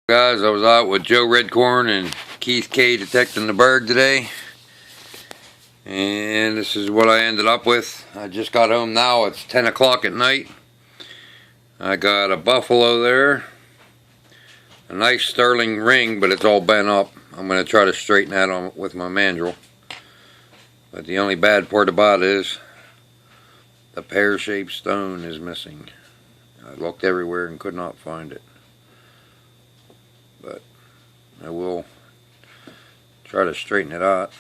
Guys, I was out with Joe Redcorn and Keith K detecting the berg today, and this is what I ended up with. I just got home now. It's 10 o'clock at night. I got a buffalo there, a nice sterling ring, but it's all bent up. I'm going to try to straighten that on with my mandrel, but the only bad part about it is the pear-shaped stone is missing. I looked everywhere and could not find it, but I will try to straighten it out.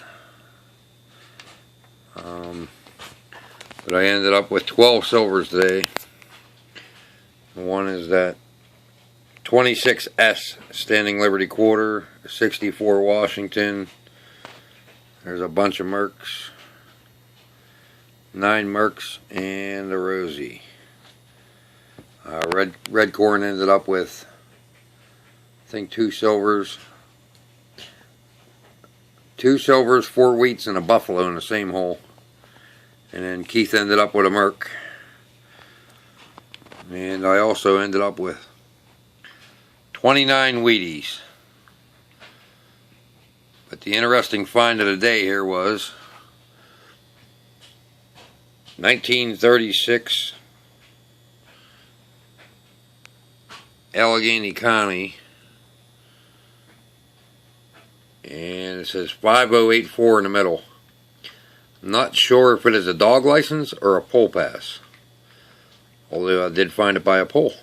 But I ended up with 12 silvers today. One is that 26S Standing Liberty Quarter, 64 Washington. There's a bunch of Mercs, 9 Mercs, and a Rosie. Redcorn ended up with, I think, 2 silvers, 4 wheats, and a buffalo in the same hole. And then Keith ended up with a Merc. And I also ended up with 29 Wheaties. But the interesting find of the day here was 1936 Allegheny County, and it says 5084 in the middle. I'm not sure if it is a dog license or a pole pass, although I did find it by a pole.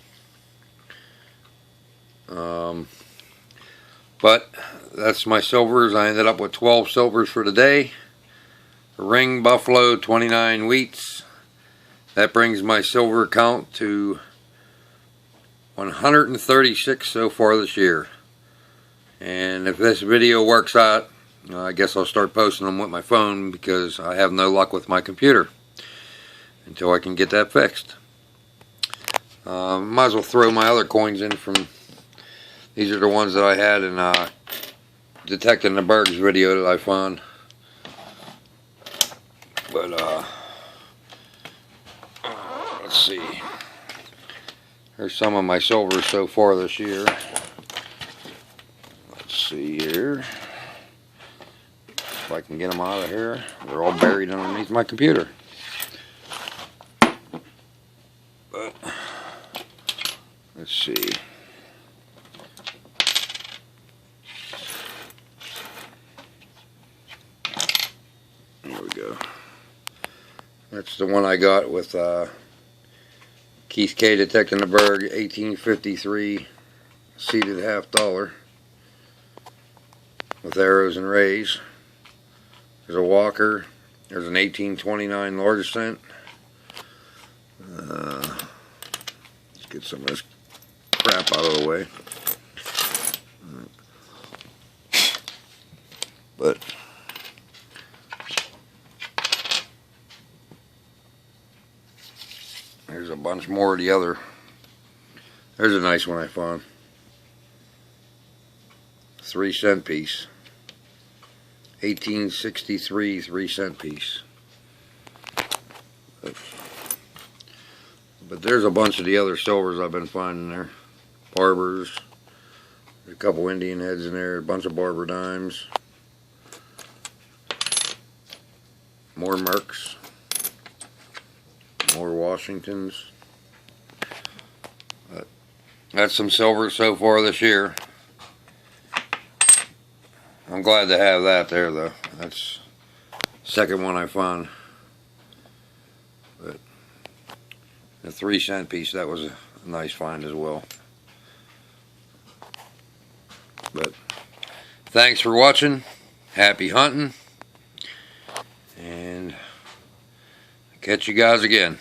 But that's my silvers. I ended up with 12 silvers for the day. A ring, buffalo, 29 wheats. That brings my silver count to 136 so far this year. And if this video works out, I guess I'll start posting them with my phone, because I have no luck with my computer until I can get that fixed. Might as well throw my other coins in from, these are the ones that I had in detecting the bergs video that I found. But let's see. Here's some of my silvers so far this year. Let's see here. If I can get them out of here. They're all buried underneath my computer. But let's see. There we go. That's the one I got with Keith K detecting the berg, 1853 seated $50 with arrows and rays. There's a walker. There's an 1829 large cent. Let's get some of this crap out of the way. But there's a bunch more of the other. There's a nice one I found. 3-cent piece. 1863 3-cent piece. But there's a bunch of the other silvers I've been finding there. Barbers. There's a couple Indian heads in there. A bunch of barber dimes. More Mercs. More Washingtons. But that's some silver so far this year. I'm glad to have that there, though. That's the second one I found. But the 3-cent piece, that was a nice find as well. But thanks for watching. Happy hunting. And catch you guys again.